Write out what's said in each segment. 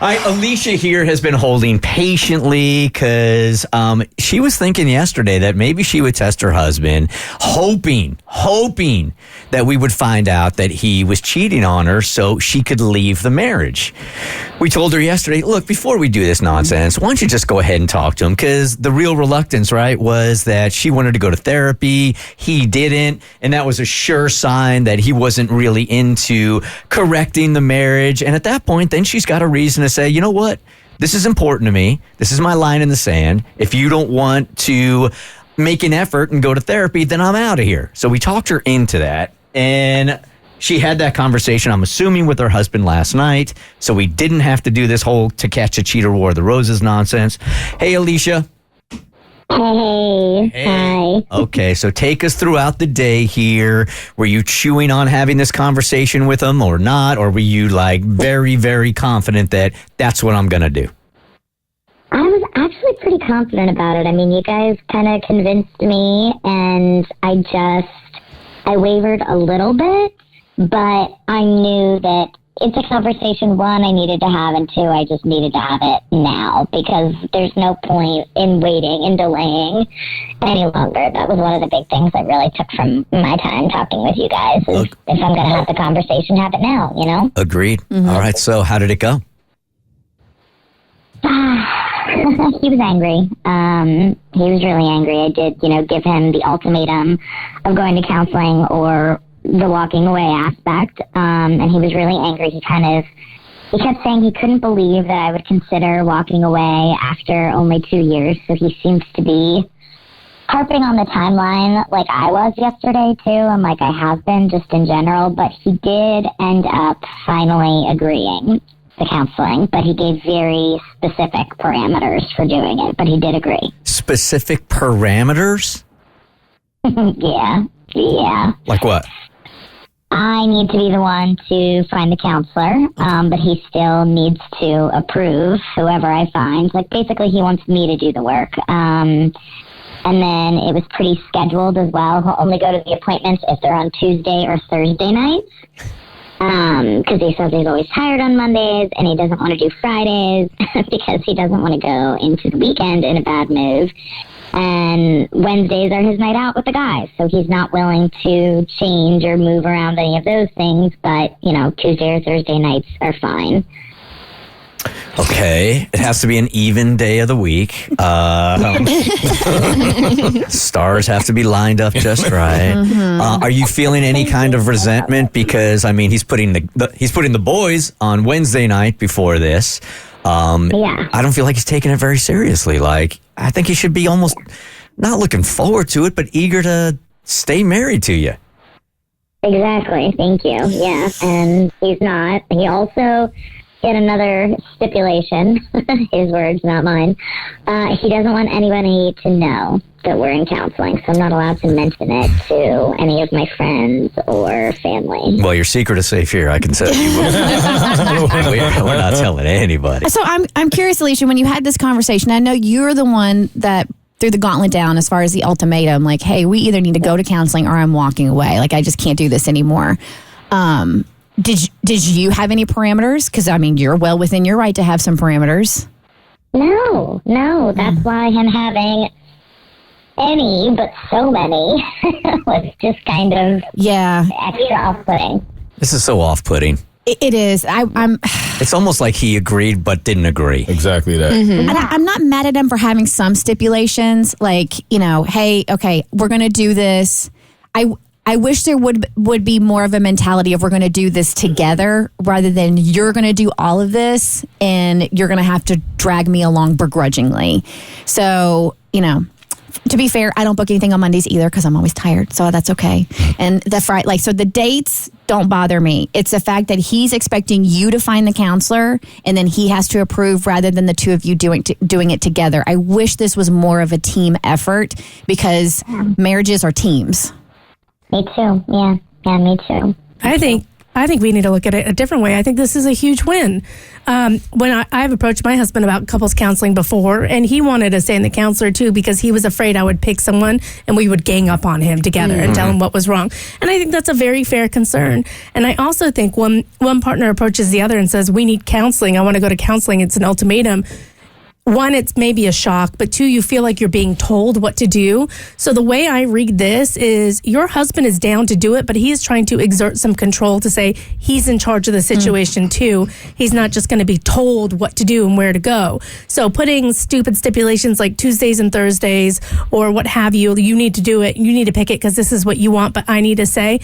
Alicia here has been holding patiently because she was thinking yesterday that maybe she would test her husband, hoping that we would find out that he was cheating on her so she could leave the marriage. We told her yesterday, look, before we do this nonsense, why don't you just go ahead and talk to him? Because the real reluctance, right, was that she wanted to go to therapy. He didn't. And that was a sure sign that he wasn't really into correcting the marriage. And at that point, then she's got a reason to say, you know what? This is important to me. This is my line in the sand. If you don't want to make an effort and go to therapy, then I'm out of here. So we talked her into that. And she had that conversation, I'm assuming, with her husband last night. So we didn't have to do this whole To Catch a Cheater War of the Roses nonsense. Hey, Alicia. Hey. Hi. Okay, so take us throughout the day here. Were you chewing on having this conversation with him or not? Or were you like very, very confident that that's what I'm going to do? I was actually pretty confident about it. I mean, you guys kind of convinced me, and I wavered a little bit, but I knew that it's a conversation, one, I needed to have, and two, I just needed to have it now, because there's no point in waiting and delaying any longer. That was one of the big things I really took from my time talking with you guys, is if I'm going to have the conversation, have it now, you know? Agreed. Mm-hmm. All right, so how did it go? He was angry. He was really angry. I did, give him the ultimatum of going to counseling or the walking away aspect. And he was really angry. He kept saying he couldn't believe that I would consider walking away after only 2 years. So he seems to be harping on the timeline like I was yesterday too, and like I have been just in general. But he did end up finally agreeing to counseling, but he gave very specific parameters for doing it, but he did agree. Specific parameters? Yeah. Like what? I need to be the one to find the counselor, but he still needs to approve whoever I find. Like, basically, he wants me to do the work. And then it was pretty scheduled as well. He'll only go to the appointments if they're on Tuesday or Thursday nights. Because he says he's always tired on Mondays and he doesn't want to do Fridays because he doesn't want to go into the weekend in a bad mood. And Wednesdays are his night out with the guys, so he's not willing to change or move around any of those things, but, Tuesday or Thursday nights are fine. Okay, it has to be an even day of the week. Stars have to be lined up just right. Mm-hmm. Are you feeling any kind of resentment because he's putting the boys on Wednesday night before this? Yeah. I don't feel like he's taking it very seriously. Like, I think he should be almost not looking forward to it, but eager to stay married to you. Exactly. Thank you. Yeah, and he's not. He also had another stipulation, his words, not mine. He doesn't want anybody to know that we're in counseling, so I'm not allowed to mention it to any of my friends or family. Well, your secret is safe here, I can tell you. We're not telling anybody. So I'm curious, Alicia, when you had this conversation, I know you're the one that threw the gauntlet down as far as the ultimatum, like, hey, we either need to go to counseling or I'm walking away. Like, I just can't do this anymore. Did you have any parameters? Because, you're well within your right to have some parameters. No. That's why him having any, but so many, was just kind of extra off-putting. This is so off-putting. It is. It's almost like he agreed but didn't agree. Exactly that. Mm-hmm. And I'm not mad at him for having some stipulations, like, hey, okay, we're going to do this. I wish there would be more of a mentality of we're going to do this together rather than you're going to do all of this and you're going to have to drag me along begrudgingly. So, to be fair, I don't book anything on Mondays either because I'm always tired. So that's okay. And so the dates don't bother me. It's the fact that he's expecting you to find the counselor and then he has to approve rather than the two of you doing it together. I wish this was more of a team effort because marriages are teams. Me too. Yeah, me too. I think I think we need to look at it a different way. I think this is a huge win. When I've approached my husband about couples counseling before, and he wanted to stay in the counselor too because he was afraid I would pick someone and we would gang up on him together and tell him what was wrong. And I think that's a very fair concern. And I also think when one partner approaches the other and says, we need counseling, I want to go to counseling, it's an ultimatum. One, it's maybe a shock, but two, you feel like you're being told what to do. So the way I read this is your husband is down to do it, but he is trying to exert some control to say he's in charge of the situation too. He's not just going to be told what to do and where to go. So putting stupid stipulations like Tuesdays and Thursdays or what have you, you need to do it, you need to pick it because this is what you want, but I need to say,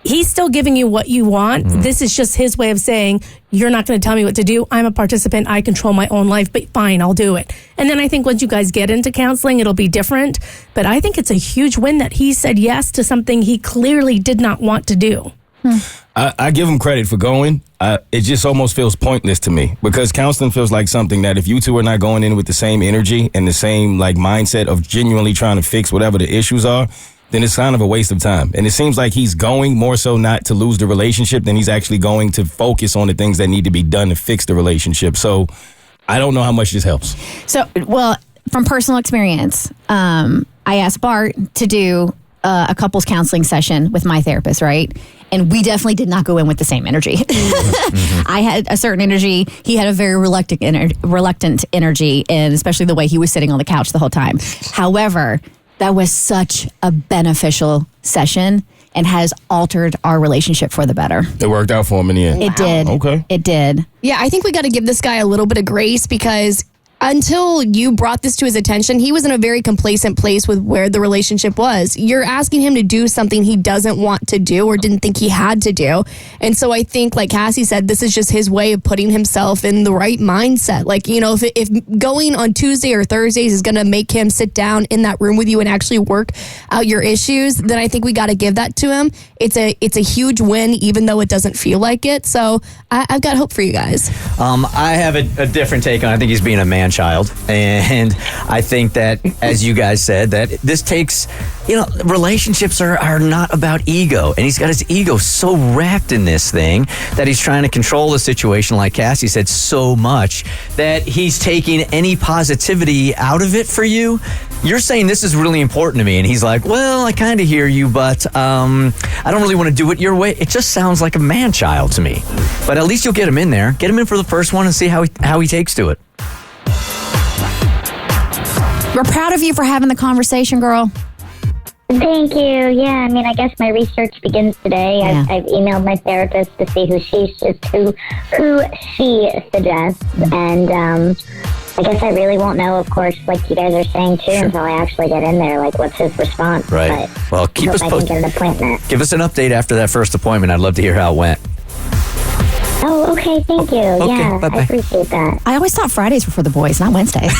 he's still giving you what you want. This is just his way of saying, you're not going to tell me what to do. I'm a participant. I control my own life, but fine, I'll do it. And then I think once you guys get into counseling, it'll be different. But I think it's a huge win that he said yes to something he clearly did not want to do. I give him credit for going. It just almost feels pointless to me because counseling feels like something that if you two are not going in with the same energy and the same like mindset of genuinely trying to fix whatever the issues are, then it's kind of a waste of time. And it seems like he's going more so not to lose the relationship than he's actually going to focus on the things that need to be done to fix the relationship. So I don't know how much this helps. So, well, from personal experience, I asked Bart to do a couples counseling session with my therapist, right? And we definitely did not go in with the same energy. I had a certain energy. He had a very reluctant energy, and especially the way he was sitting on the couch the whole time. However, that was such a beneficial session and has altered our relationship for the better. It worked out for him in the end. It did. Okay. It did. Yeah, I think we got to give this guy a little bit of grace because until you brought this to his attention, he was in a very complacent place with where the relationship was. You're asking him to do something he doesn't want to do or didn't think he had to do. And so I think, like Cassie said, this is just his way of putting himself in the right mindset. Like, you know, if going on Tuesday or Thursdays is going to make him sit down in that room with you and actually work out your issues, then I think we got to give that to him. It's a huge win, even though it doesn't feel like it. So I've got hope for you guys. I have a different take on it. I think he's being a man-child. And I think that, as you guys said, that this takes, you know, relationships are not about ego. And he's got his ego so wrapped in this thing that he's trying to control the situation, like Cassie said, so much that he's taking any positivity out of it for you. You're saying this is really important to me. And he's like, well, I kind of hear you, but I don't really want to do it your way. It just sounds like a man-child to me. But at least you'll get him in there. Get him in for the first one and see how he takes to it. We're proud of you for having the conversation, girl. Thank you. Yeah, I mean, I guess my research begins today. Yeah. I've emailed my therapist to see who she suggests, and I guess I really won't know, of course, like you guys are saying too, until I actually get in there. Like, what's his response? Right. But Well, keep us posted. I can get an appointment. Give us an update after that first appointment. I'd love to hear how it went. Oh, okay. Thank you. Yeah, bye-bye. I appreciate that. I always thought Fridays were for the boys, not Wednesdays.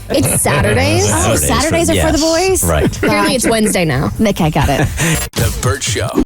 It's Saturdays. Saturdays are for the boys? Right. Apparently it's Wednesday now. Okay, got it. The Bert Show.